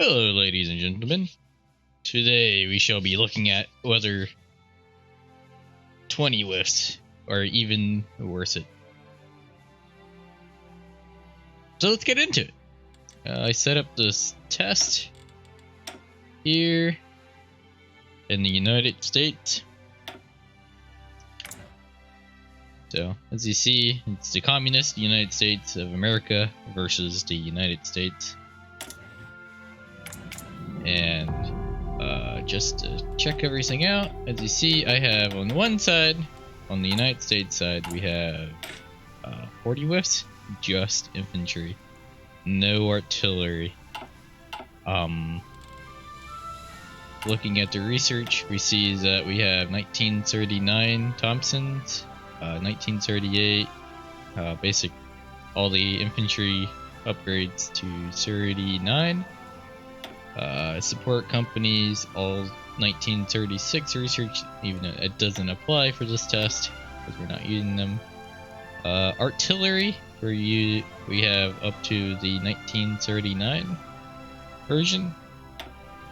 Hello, ladies and gentlemen. Today we shall be looking at whether 20 lifts are even worth it. So let's get into it. I set up this test here in the United States. So, as you see, it's the communist United States of America versus the United States. And just to check everything out, as you see, I have on one side, on the United States side, we have 40 whiffs, just infantry, no artillery. Looking at the research, we see that we have 1939 Thompsons, 1938 basic, all the infantry upgrades to 39. Support companies, all 1936 research, even though it doesn't apply for this test because we're not using them. Artillery, we have up to the 1939 version.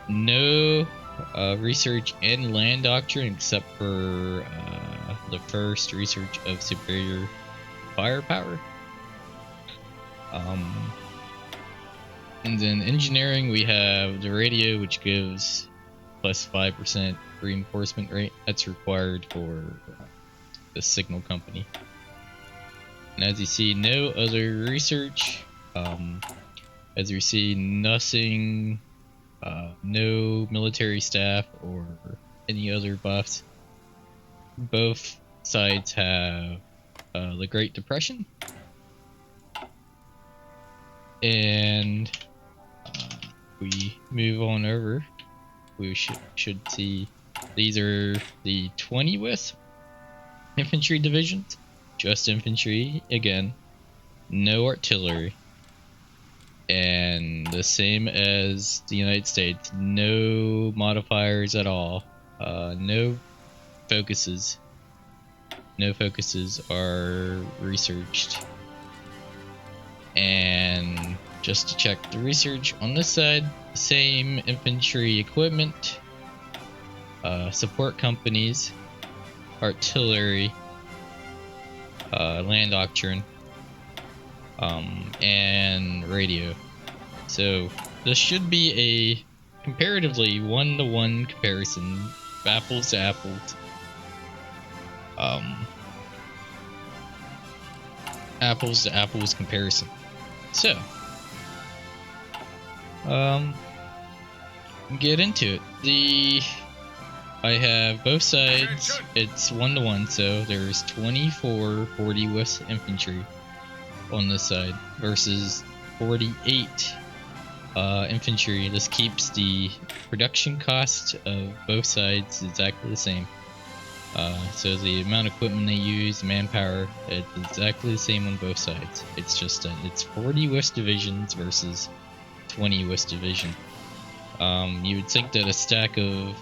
No research in land doctrine except for the first research of superior firepower. And then engineering, we have the radio, which gives plus 5% reinforcement rate. That's required for the signal company. And as you see, no other research. As you see, nothing, no military staff or any other buffs. Both sides have the Great Depression. And we move on over, we should see these are the 20 with infantry divisions, just infantry again, no artillery, and the same as the United States, no modifiers at all, no focuses are researched. And just to check the research on this side, same infantry equipment, support companies, artillery, land doctrine, and radio. So this should be a comparatively one-to-one comparison, apples to apples. Apples to apples comparison. So, get into it. I have both sides. It's 1-to-1, so there's 24 40 with infantry on this side versus 48 infantry. This keeps the production cost of both sides exactly the same. So the amount of equipment they use, manpower, it's exactly the same on both sides. It's just it's 40 West divisions versus 20 West division. You would think that a stack of,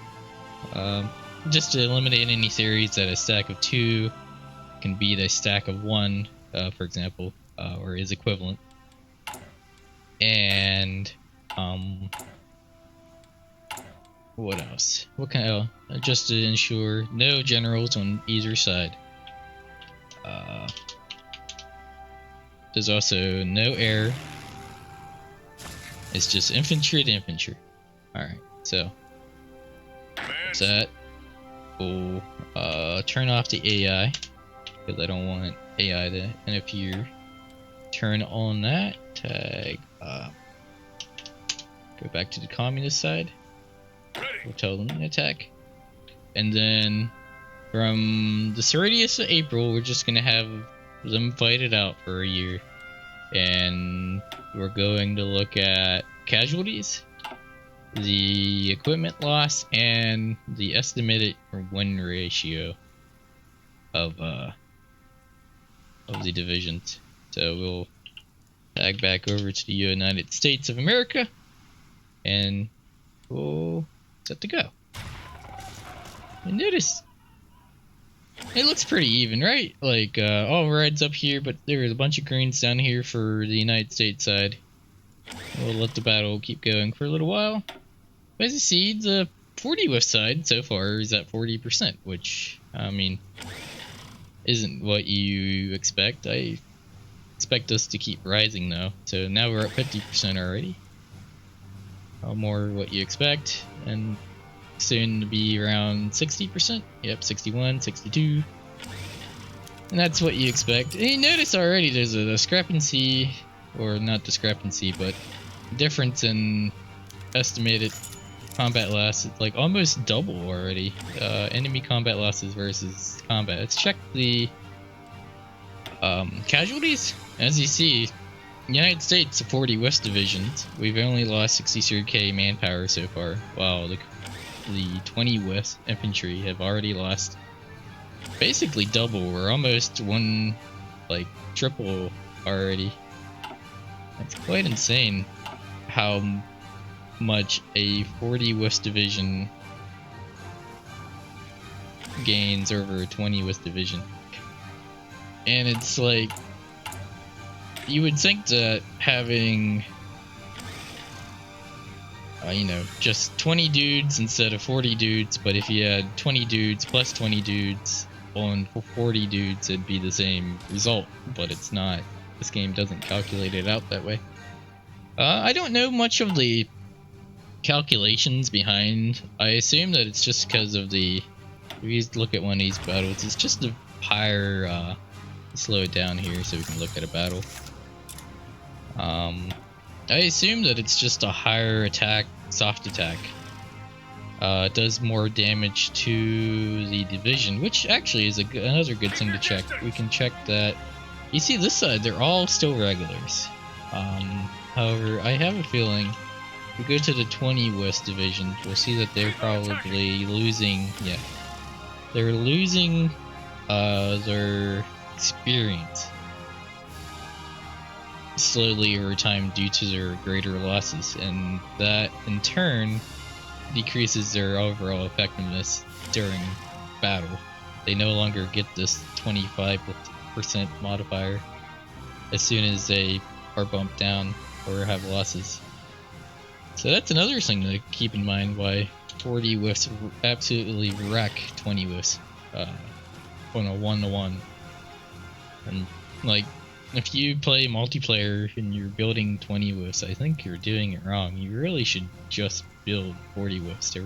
just to eliminate any theories, that a stack of 2 can beat a stack of 1, for example, or is equivalent. And what else? What kind of, just to ensure no generals on either side. There's also no air. It's just infantry to infantry. Alright, so that. We'll turn off the AI because I don't want AI to interfere. Turn on that. Tag. Go back to the communist side. We'll tell them to attack. And then from the 30th of April, we're just going to have them fight it out for a year. And we're going to look at casualties, the equipment loss, and the estimated win ratio of the divisions. So we'll tag back over to the United States of America, and we'll set to go. And notice it looks pretty even, right? Like all reds up here, but there was a bunch of greens down here for the United States side. We'll let the battle keep going for a little while. As you see, the 40 West side so far is at 40%, which, I mean, isn't what you expect. I expect us to keep rising though. So now we're at 50% already. More what you expect, and soon to be around 60%. Yep, 61, 62. And that's what you expect. And you notice already there's a discrepancy, or not discrepancy, but difference in estimated combat loss. It's like almost double already. Enemy combat losses versus combat. Let's check the casualties. As you see, United States 40 West divisions. We've only lost 63k manpower so far, while the 20 West infantry have already lost basically double. We're almost triple already. It's quite insane how much a 40 West division gains over a 20 West division. And it's like, you would think that having just 20 dudes instead of 40 dudes, but if you had 20 dudes plus 20 dudes on 40 dudes, it'd be the same result, but it's not. This game doesn't calculate it out that way. I don't know much of the calculations behind. I assume that it's just because of the, if you look at one of these battles, it's just a higher, slow it down here so we can look at a battle. I assume that it's just a higher attack, soft attack. It does more damage to the division, which actually is another good thing to check. We can check that. You see this side, they're all still regulars. However, I have a feeling if we go to the 20 West division, we'll see that they're probably losing. Yeah, they're losing their experience slowly over time due to their greater losses, and that in turn decreases their overall effectiveness during battle. They no longer get this 25% modifier as soon as they are bumped down or have losses. So that's another thing to keep in mind, why 40 whiffs absolutely wreck 20 whiffs on a 1-to-1. And like, if you play multiplayer and you're building 20 whiffs, I think you're doing it wrong. You really should just build 40 whiffs. They're,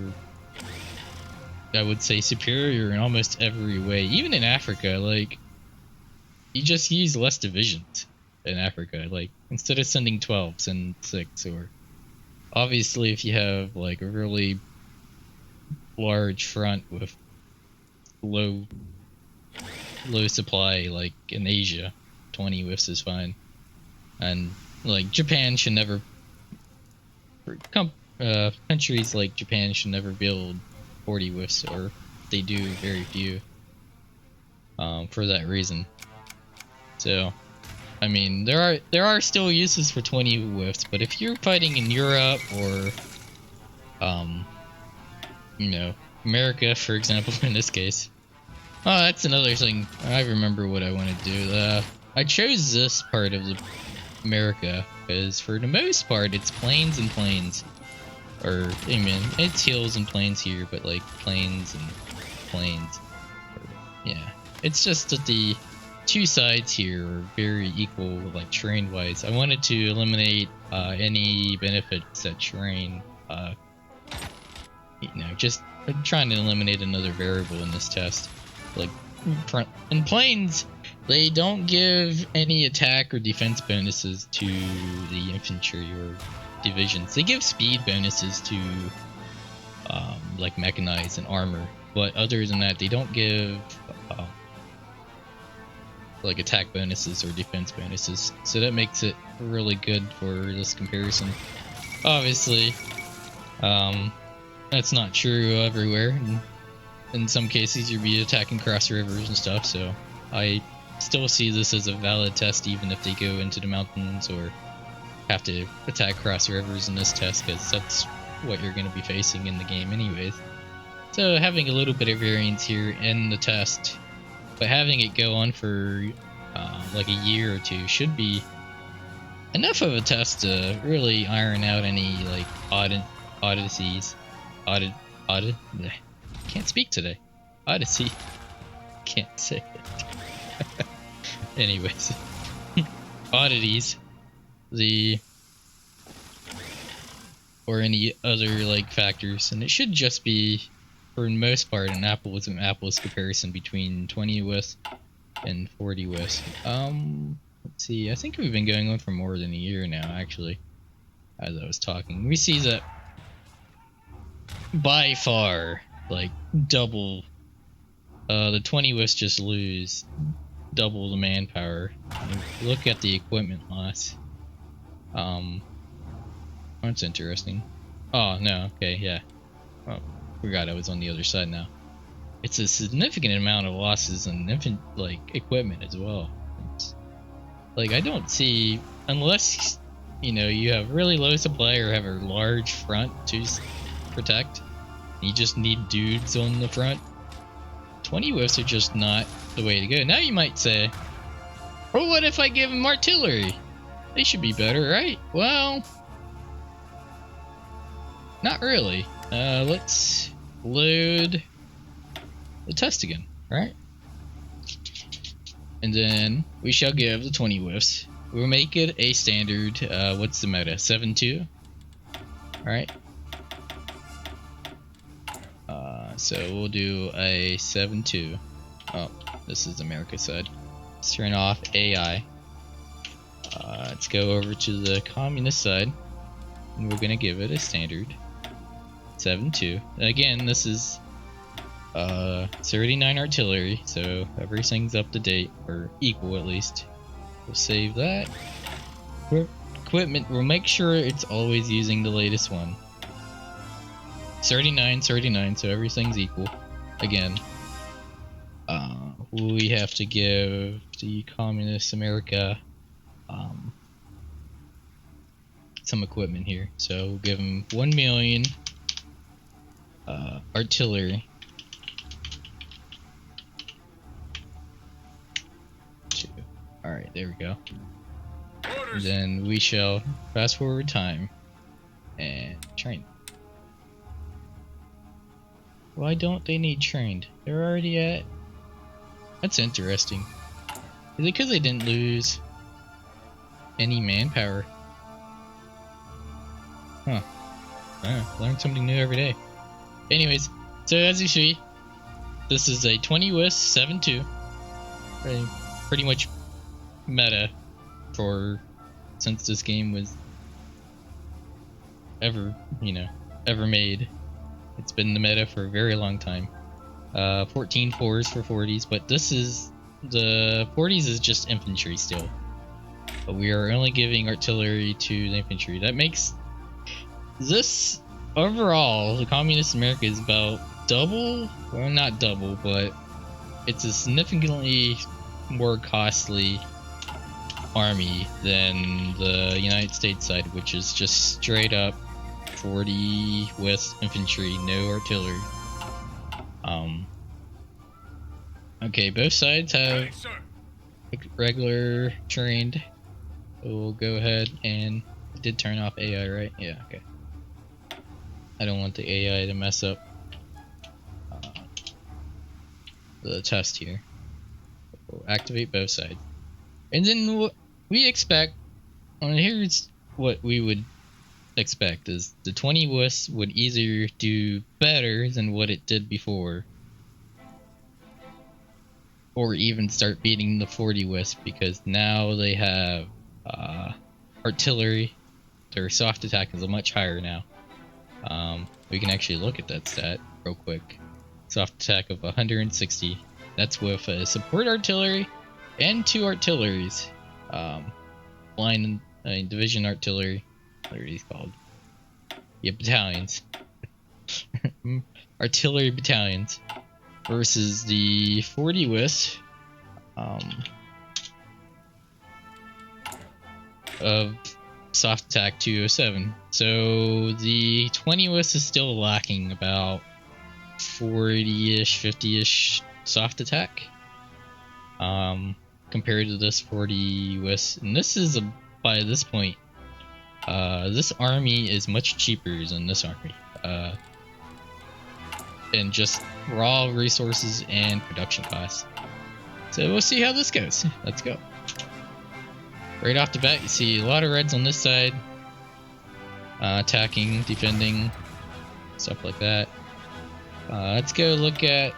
I would say, superior in almost every way. Even in Africa, like, you just use less divisions in Africa. Like, instead of sending 12, send 6. Or obviously, if you have like a really large front with low supply, like in Asia, 20 whiffs is fine. And like Japan should never, countries like Japan should never build 40 whiffs, or they do very few, for that reason. So I mean, there are still uses for 20 whiffs, but if you're fighting in Europe or America, for example, in this case. Oh, that's another thing. I remember what I wanted to do. I chose this part of America because for the most part it's plains and plains. Or, I mean, it's hills and plains here, but like plains and plains. Yeah. It's just that the two sides here are very equal, like terrain-wise. I wanted to eliminate any benefits that terrain, just trying to eliminate another variable in this test. Like, in plains, they don't give any attack or defense bonuses to the infantry or divisions. They give speed bonuses to like mechanized and armor, but other than that, they don't give like attack bonuses or defense bonuses. So that makes it really good for this comparison. Obviously, that's not true everywhere. In some cases, you'll be attacking cross rivers and stuff, so I still see this as a valid test even if they go into the mountains or have to attack cross rivers in this test, because that's what you're going to be facing in the game anyways. So having a little bit of variance here in the test, but having it go on for like a year or two should be enough of a test to really iron out any like oddities. Bleh. Can't speak today. Odyssey. Can't say it. Anyways. Oddities. Or any other like factors, and it should just be, for the most part, an apples and apples comparison between 20 with and 40 with. Let's see, I think we've been going on for more than a year now, actually, as I was talking. We see that by far, like, double, the 20 withs just lose double the manpower. Look at the equipment loss. That's interesting. Oh, no, okay, yeah. Oh, forgot I was on the other side now. It's a significant amount of losses in equipment as well. It's, like, I don't see, unless, you know, you have really low supply or have a large front to protect, you just need dudes on the front. 20 whiffs are just not the way to go. Now you might say, well, what if I give them artillery? They should be better, right? Well, not really. Let's load the test again, right? And then we shall give the 20 whiffs. We'll make it a standard, what's the meta? 7-2? Alright. So we'll do a 7-2. Oh, this is America side. Let's turn off AI. Let's go over to the communist side. And we're gonna give it a standard 7-2. Again, this is 39 artillery, so everything's up to date, or equal at least. We'll save that. Equipment, we'll make sure it's always using the latest one. 39, so everything's equal. Again, we have to give the communist America some equipment here. So we'll give them 1 million artillery. Alright, there we go. And then we shall fast forward time and train. Why don't they need trained? They're already at... That's interesting. Is it because they didn't lose any manpower? Huh. Learn something new every day. Anyways, so as you see, this is a 20 with 7-2. Pretty much meta for since this game was ever made. It's been the meta for a very long time. 14 4s for 40s, but this is the 40s is just infantry still. But we are only giving artillery to the infantry. That makes this overall, the Communist America is about double, well, not double, but it's a significantly more costly army than the United States side, which is just straight up 40 with infantry, no artillery. Okay, both sides have regular trained. So we'll go ahead and it did turn off AI, right? Yeah, okay. I don't want the AI to mess up the test here. We'll activate both sides. And then what we expect, well, here's what we would expect, is the 20 WIS would either do better than what it did before, or even start beating the 40 WIS, because now they have artillery. Their soft attack is much higher now. We can actually look at that stat real quick. Soft attack of 160. That's with support artillery and 2 artilleries. Division artillery. What are these called? Yeah, battalions. Artillery battalions versus the 40 WIS of soft attack 207. So the 20 WIS is still lacking about 40-ish, 50-ish soft attack compared to this 40 WIS. And this is by this point, this army is much cheaper than this army. And just raw resources and production costs. So we'll see how this goes. Let's go. Right off the bat, you see a lot of reds on this side. Attacking, defending, stuff like that. Let's go look at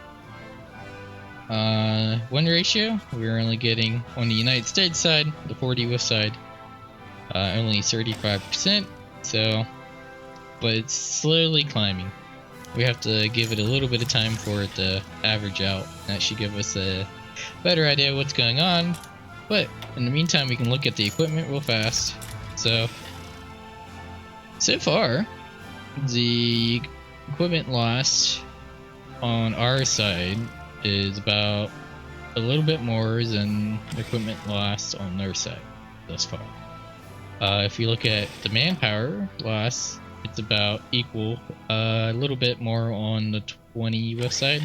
win ratio. We're only getting, on the United States side, the 40 whiff side, only 35%. So, but it's slowly climbing. We have to give it a little bit of time for it to average out. That should give us a better idea of what's going on. But in the meantime, we can look at the equipment real fast. So far, the equipment loss on our side is about a little bit more than the equipment lost on their side thus far. If you look at the manpower loss, it's about equal, a little bit more on the 20 whiff side.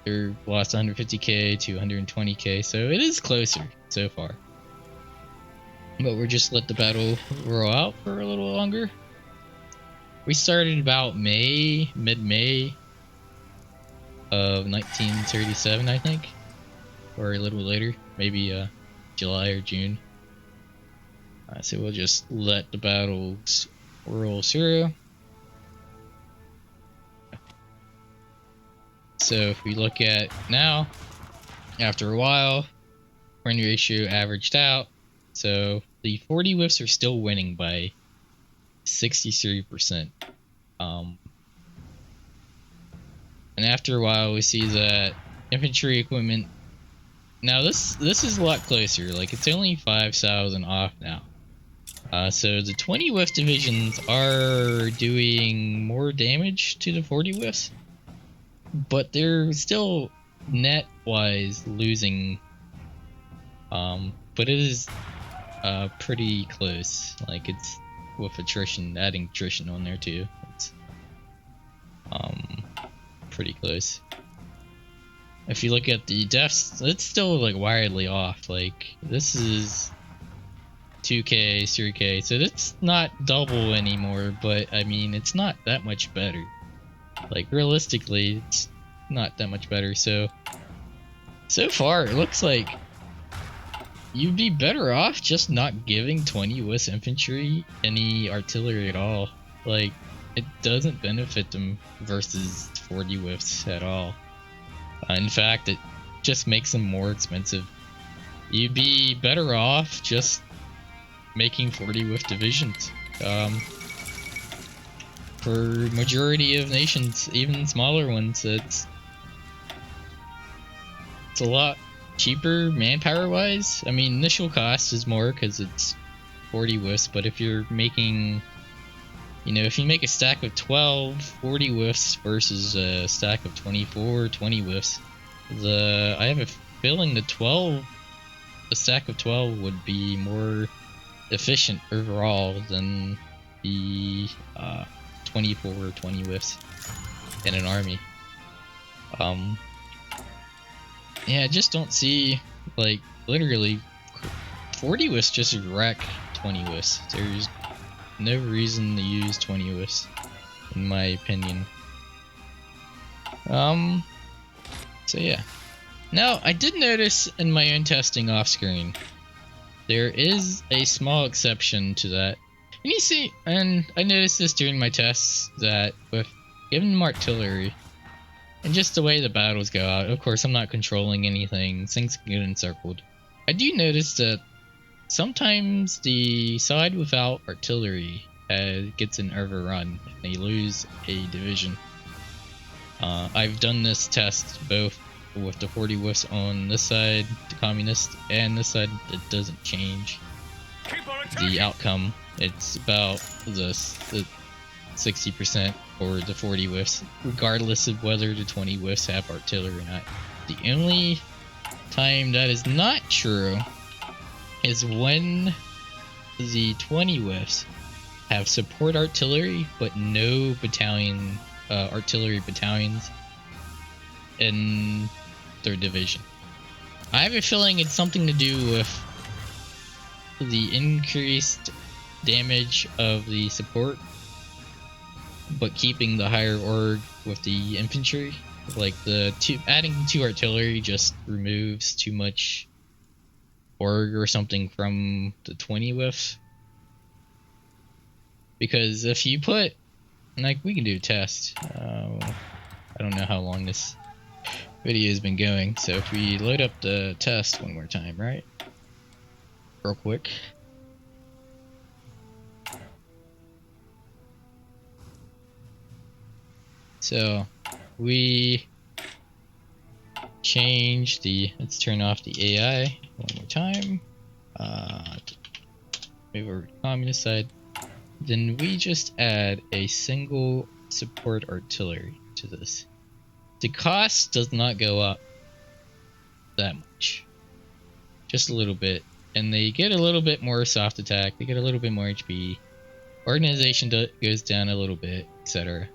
They're lost 150k to 120k, so it is closer so far. But we're just let the battle roll out for a little longer. We started about mid-May of 1937, I think, or a little later, maybe July or June. So we'll just let the battles roll through. So if we look at now, after a while, win ratio averaged out. So the 40 whiffs are still winning by 63%. And after a while, we see that infantry equipment. Now this is a lot closer. Like, it's only 5,000 off now. So the 20 whiff divisions are doing more damage to the 40 whiffs, but they're still net wise losing. But it is pretty close. Like, it's with attrition, adding attrition on there too. It's pretty close. If you look at the deaths, it's still like wildly off. Like, this is 2k, 3k, so it's not double anymore, but I mean, it's not that much better. Like, realistically, it's not that much better. So far, it looks like you'd be better off just not giving 20 whiff infantry any artillery at all. Like, it doesn't benefit them versus 40 whiffs at all. In fact, it just makes them more expensive. You'd be better off just making 40 whiff divisions. For majority of nations, even smaller ones, it's a lot cheaper manpower wise. I mean, initial cost is more because it's 40 whiffs, but if you're making, you know, if you make a stack of 12 40 whiffs versus a stack of 24 20 whiffs, I have a feeling the stack of 12 would be more efficient overall than the 24 or 20 whiffs in an army. Yeah, I just don't see, like, literally 40 whiffs just wreck 20 whiffs. There's no reason to use 20 whiffs, in my opinion. So yeah. Now, I did notice in my own testing off screen, there is a small exception to that. And you see, and I noticed this during my tests, that with giving them artillery, and just the way the battles go out, of course I'm not controlling anything, things can get encircled. I do notice that sometimes the side without artillery gets an overrun, and they lose a division. I've done this test both with the 40 whiffs on this side, the communist, and this side. It doesn't change the outcome. It's about the 60% for the 40 whiffs, regardless of whether the 20 whiffs have artillery or not. The only time that is not true is when the 20 whiffs have support artillery, but no battalion, artillery battalions in their division. I have a feeling it's something to do with the increased damage of the support, but keeping the higher org with the infantry. Like adding 2 artillery just removes too much org or something from the 20 whiff. Because if you put, like, we can do a test. I don't know how long this video has been going, so if we load up the test one more time, right? Real quick. So we change let's turn off the AI one more time. Move over to communist side. Then we just add a single support artillery to this. The cost does not go up that much. Just a little bit. And they get a little bit more soft attack. They get a little bit more HP. Organization goes down a little bit, etc.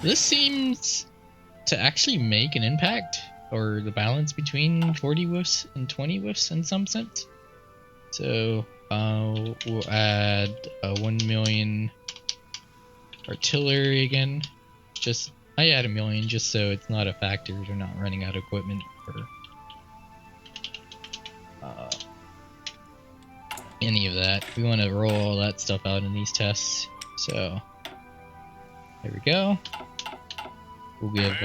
This seems to actually make an impact, or the balance between 40 whiffs and 20 whiffs in some sense. So we'll add a 1 million artillery again. I add 1 million just so it's not a factor. They're not running out of equipment or any of that. We want to roll all that stuff out in these tests. So there we go. We'll give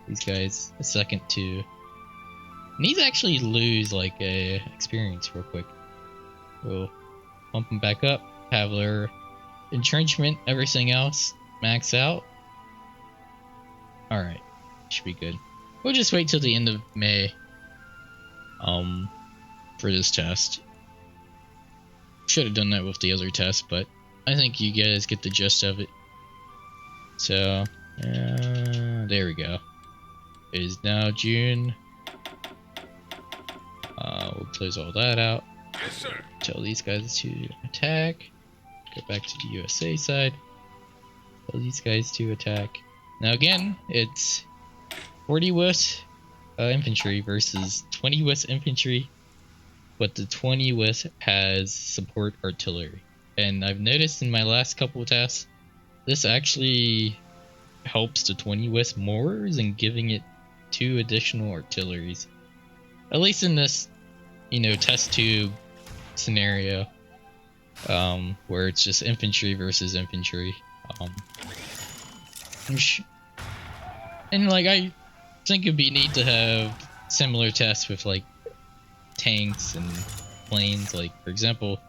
these guys a second to. And these actually lose like a experience real quick. We'll bump them back up, have their entrenchment, everything else max out. Alright, should be good. We'll just wait till the end of May for this test. Should have done that with the other test, but I think you guys get the gist of it. So there we go. It is now June. We'll close all that out. Yes, sir. Tell these guys to attack. Go back to the USA side. Tell these guys to attack. Now again, it's 40 whiffs infantry versus 20 whiffs infantry, but the 20 whiffs has support artillery. And I've noticed in my last couple of tests, this actually helps the 20 whiffs more than giving it 2 additional artilleries. At least in this, test tube scenario, where it's just infantry versus infantry. And like, I think it'd be neat to have similar tests with like tanks and planes. Like, for example,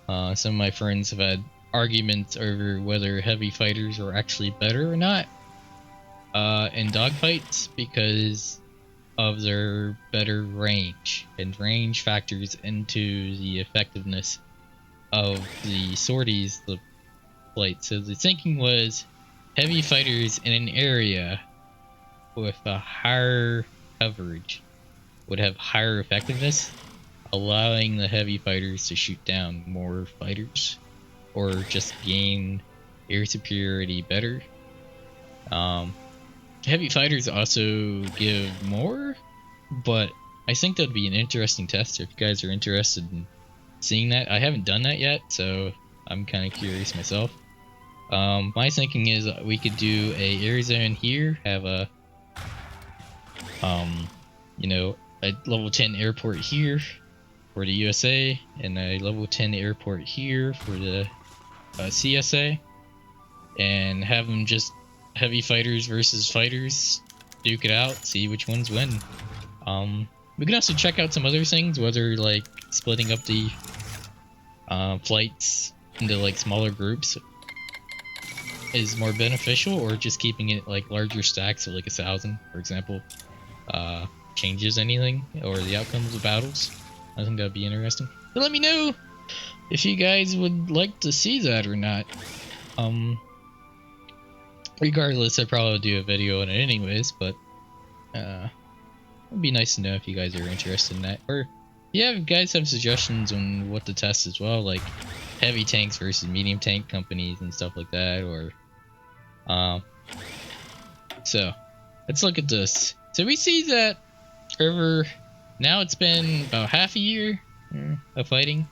some of my friends have had arguments over whether heavy fighters are actually better or not in dogfights because of their better range, and range factors into the effectiveness of the sorties, the flight. So the thinking was heavy fighters in an area with a higher coverage would have higher effectiveness, allowing the heavy fighters to shoot down more fighters or just gain air superiority better. Heavy fighters also give more, but I think that'd be an interesting test if you guys are interested in seeing that. I haven't done that yet, so I'm kind of curious myself. My thinking is we could do a air zone here, have a a level 10 airport here for the USA, and a level 10 airport here for the CSA, and have them just heavy fighters versus fighters duke it out, see which ones win. We can also check out some other things, whether like splitting up the flights into like smaller groups is more beneficial, or just keeping it like larger stacks of like 1,000, for example, changes anything or the outcomes of battles. I think that'd be interesting. But let me know if you guys would like to see that or not. Regardless, I'd probably do a video on it anyways, but it'd be nice to know if you guys are interested in that. Or if you guys have suggestions on what to test as well, like heavy tanks versus medium tank companies and stuff like that, or so let's look at this. So we see that over now it's been about half a year of fighting.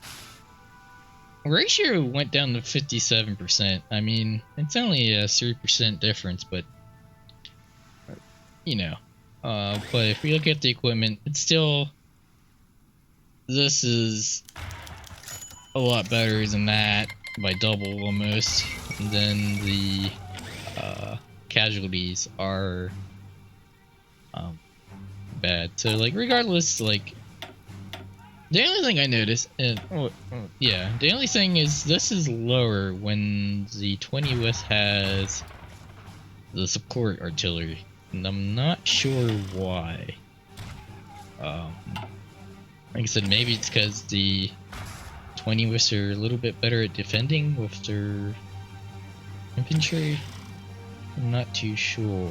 Ratio went down to 57%. I mean, it's only a 3% difference, but you know. But if we look at the equipment, it's still, this is a lot better than that by double almost. And then the casualties are bad. So like regardless, like the only thing I noticed, yeah, the only thing is this is lower when the 20 West has the support artillery, and I'm not sure why. Like I said, maybe it's because the 20 West are a little bit better at defending with their infantry. I'm not too sure.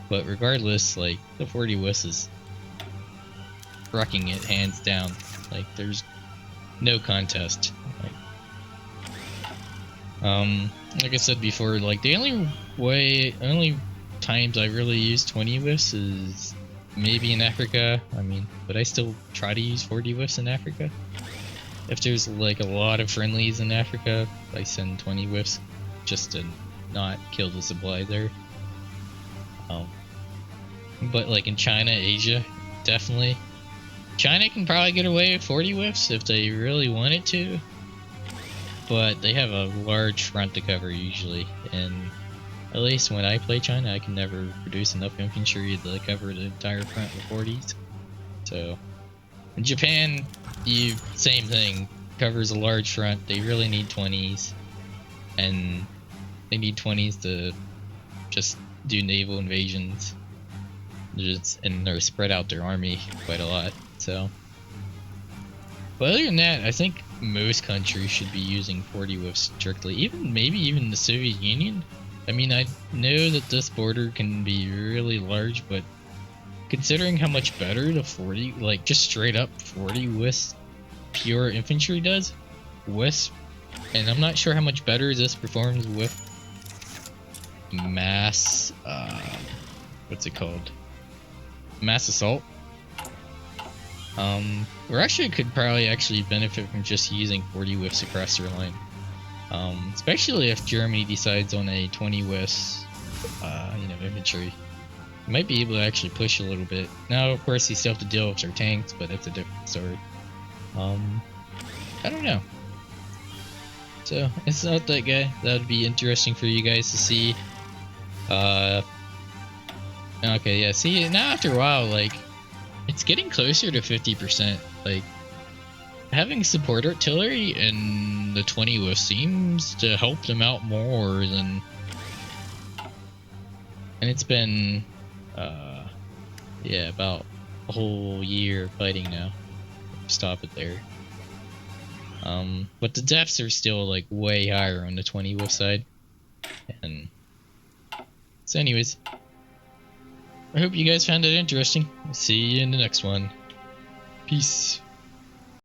But regardless, like, the 40 West is rocking it hands down. Like, there's no contest. Like I said before, like, the only times I really use 20 West is maybe in Africa. I mean, but I still try to use 40 West in Africa. If there's like a lot of friendlies in Africa, I send 20 whiffs just to not kill the supply there. But like in China, Asia, definitely. China can probably get away with 40 whiffs if they really wanted to, but they have a large front to cover usually, and at least when I play China, I can never produce enough infantry to cover the entire front with 40s. So in Japan, same thing, covers a large front. They really need 20s, and they need 20s to just do naval invasions. And they're spread out their army quite a lot. So, but other than that, I think most countries should be using 40 whiffs strictly. Maybe even the Soviet Union. I mean, I know that this border can be really large, but considering how much better the 40, like just straight up 40 with pure infantry does, and I'm not sure how much better this performs with mass, what's it called? Mass assault. We actually could probably benefit from just using 40 whiffs across their line. Especially if Germany decides on a 20 whiffs, infantry. You might be able to actually push a little bit. Now, of course, you still have to deal with their tanks, but that's a different story. I don't know. So, it's not that guy. That would be interesting for you guys to see. Okay, yeah, see, now after a while, like, it's getting closer to 50%. Like, having support artillery in the 20 whiff seems to help them out more than... And it's been, yeah, about a whole year fighting now. Stop it there. But the deaths are still, like, way higher on the 20 whiff side. And so anyways, I hope you guys found it interesting. See you in the next one. Peace.